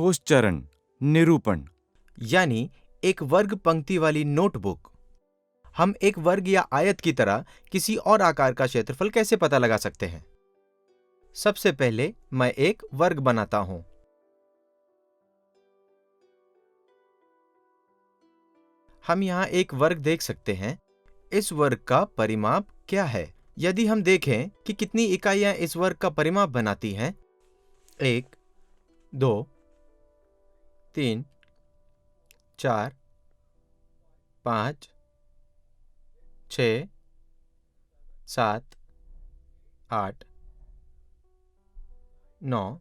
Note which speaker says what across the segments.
Speaker 1: ठोस चरण निरूपण।
Speaker 2: यानी एक वर्ग पंक्ति वाली नोटबुक। हम एक वर्ग या आयत की तरह किसी और आकार का क्षेत्रफल कैसे पता लगा सकते हैं? सबसे पहले मैं एक वर्ग बनाता हूं। हम यहां एक वर्ग देख सकते हैं। इस वर्ग का परिमाप क्या है? यदि हम देखें कि कितनी इकाइयां इस वर्ग का परिमाप बनाती हैं, 1, 2, 3, 4, 5, 6, 7, 8, 9,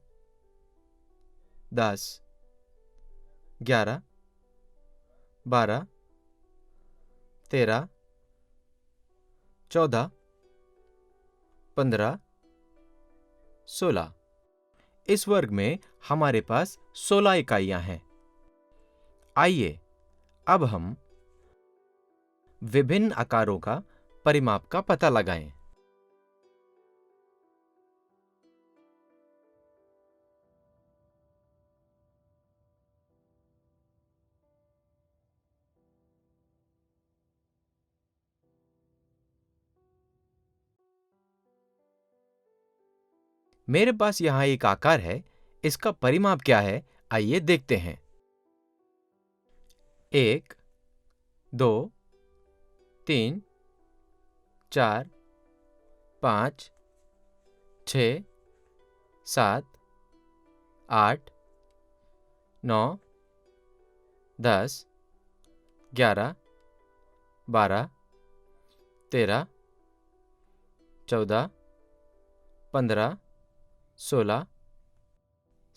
Speaker 2: 10, 11, 12, 13, 14, 15, 16। इस वर्ग में हमारे पास 16 इकाइयां हैं। आइए अब हम विभिन्न आकारों का परिमाप का पता लगाएं। मेरे पास यहां एक आकार है। इसका परिमाप क्या है? आइए देखते हैं। 1, 2, 3, 4, 5, 6, 7, 8, 9, 10, 11, 12, 13, 14, 15, 16,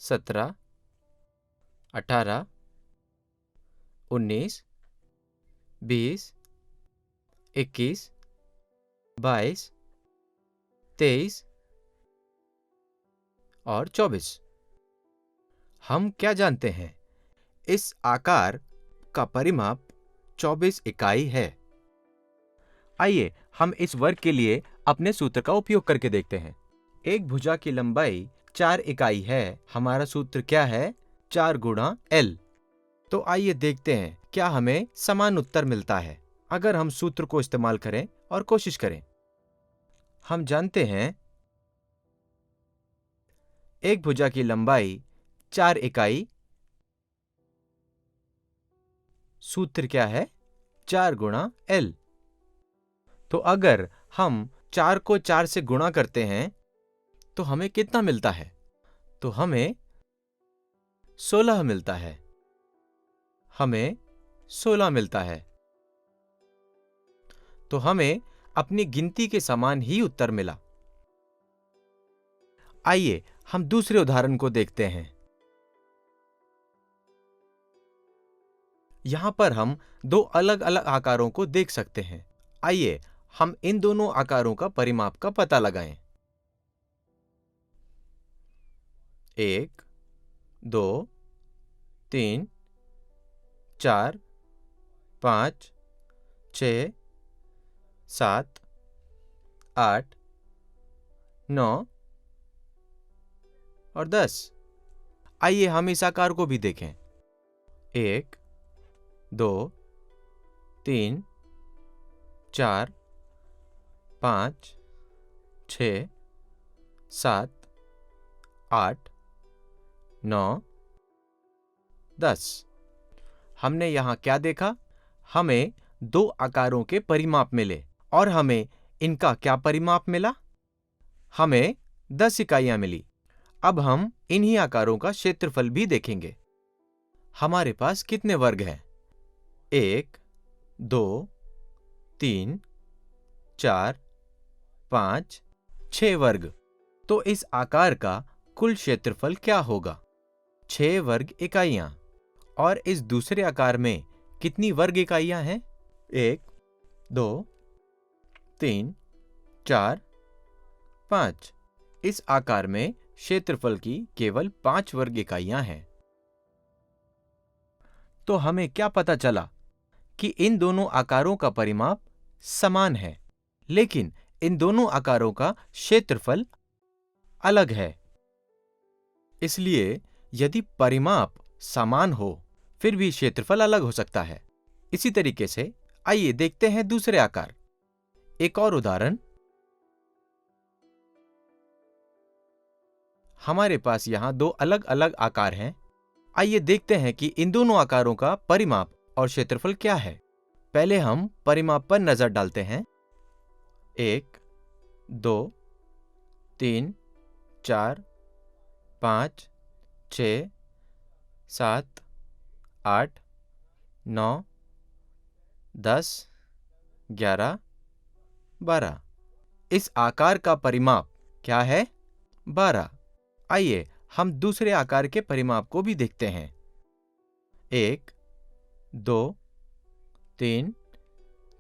Speaker 2: 17, 18, 19, 20, 21, 22, 23 और 24। हम क्या जानते हैं? इस आकार का परिमाप 24 इकाई है। आइए हम इस वर्ग के लिए अपने सूत्र का उपयोग करके देखते हैं। एक भुजा की लंबाई 4 इकाई है। हमारा सूत्र क्या है? 4 गुणा L। तो आइए देखते हैं क्या हमें समान उत्तर मिलता है अगर हम सूत्र को इस्तेमाल करें और कोशिश करें। हम जानते हैं एक भुजा की लंबाई 4 इकाई। सूत्र क्या है? 4 गुणा L। तो अगर हम 4 को 4 से गुणा करते हैं तो हमें कितना मिलता है? तो हमें 16 मिलता है। हमें 16 मिलता है। तो हमें अपनी गिनती के समान ही उत्तर मिला। आइए हम दूसरे उदाहरण को देखते हैं। यहां पर हम 2 अलग-अलग आकारों को देख सकते हैं। आइए हम इन दोनों आकारों का परिमाप का पता लगाएं। 1, 2, 3, 4, 5, 6, 7, 8, 9 और 10। आइए हम इस आकार को भी देखें। 1, 2, 3, 4, 5, 6, 7, 8, 9, 10। हमने यहां क्या देखा? हमें 2 आकारों के परिमाप मिले और हमें इनका क्या परिमाप मिला? हमें 10 इकाइयां मिली। अब हम इन्हीं आकारों का क्षेत्रफल भी देखेंगे। हमारे पास कितने वर्ग हैं? 1, 2, 3, 4, 5, 6 वर्ग। तो इस आकार का कुल क्षेत्रफल क्या होगा? 6 वर्ग इकाइयां। और इस दूसरे आकार में कितनी वर्ग इकाइयां हैं? 1, 2, 3, 4, 5। इस आकार में क्षेत्रफल की केवल 5 वर्ग इकाइयां हैं। तो हमें क्या पता चला कि इन दोनों आकारों का परिमाप समान है, लेकिन इन दोनों आकारों का क्षेत्रफल अलग है। इसलिए यदि परिमाप समान हो फिर भी क्षेत्रफल अलग हो सकता है। इसी तरीके से आइए देखते हैं दूसरे आकार। एक और उदाहरण, हमारे पास यहां दो अलग अलग आकार हैं। आइए देखते हैं कि इन दोनों आकारों का परिमाप और क्षेत्रफल क्या है। पहले हम परिमाप पर नजर डालते हैं। 1, 2, 3, 4, 5, 6, 7, 8, 9, 10, 11, 12। इस आकार का परिमाप क्या है? 12। आइए हम दूसरे आकार के परिमाप को भी देखते हैं। 1, 2, 3,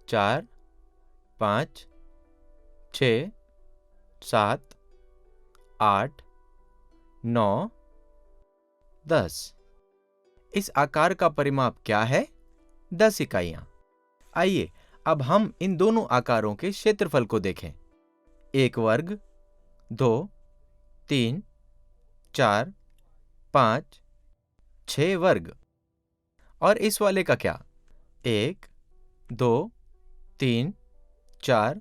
Speaker 2: 4, 5, 6, 7, 8, 9, 10। इस आकार का परिमाप क्या है? 10 इकाइयां। आइए अब हम इन दोनों आकारों के क्षेत्रफल को देखें। 1 वर्ग, 2, 3, 4, 5, 6 वर्ग। और इस वाले का क्या? 1, 2, 3, 4,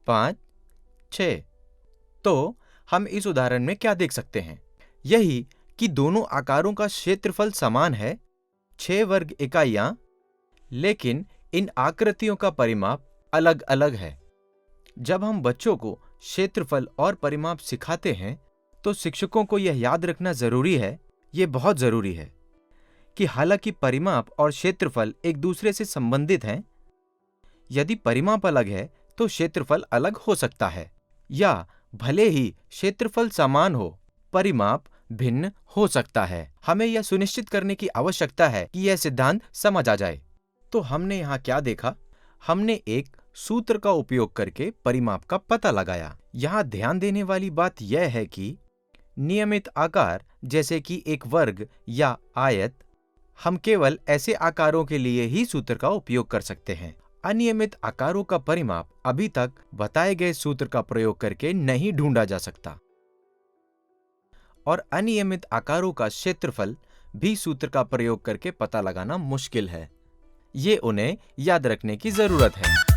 Speaker 2: 5, 6। तो हम इस उदाहरण में क्या देख सकते हैं? यही कि दोनों आकारों का क्षेत्रफल समान है, 6 वर्ग इकाइयां, लेकिन इन आकृतियों का परिमाप अलग अलग है। जब हम बच्चों को क्षेत्रफल और परिमाप सिखाते हैं तो शिक्षकों को यह याद रखना जरूरी है, यह बहुत जरूरी है, कि हालांकि परिमाप और क्षेत्रफल एक दूसरे से संबंधित हैं, यदि परिमाप अलग है तो क्षेत्रफल अलग हो सकता है, या भले ही क्षेत्रफल समान हो, परिमाप भिन्न हो सकता है। हमें यह सुनिश्चित करने की आवश्यकता है कि यह सिद्धांत समझ आ जाए। तो हमने यहाँ क्या देखा? हमने एक सूत्र का उपयोग करके परिमाप का पता लगाया। यहाँ ध्यान देने वाली बात यह है कि नियमित आकार जैसे कि एक वर्ग या आयत, हम केवल ऐसे आकारों के लिए ही सूत्र का उपयोग कर सकते हैं। अनियमित आकारों का परिमाप अभी तक बताए गए सूत्र का प्रयोग करके नहीं ढूंढा जा सकता, और अनियमित आकारों का क्षेत्रफल भी सूत्र का प्रयोग करके पता लगाना मुश्किल है। ये उन्हें याद रखने की जरूरत है।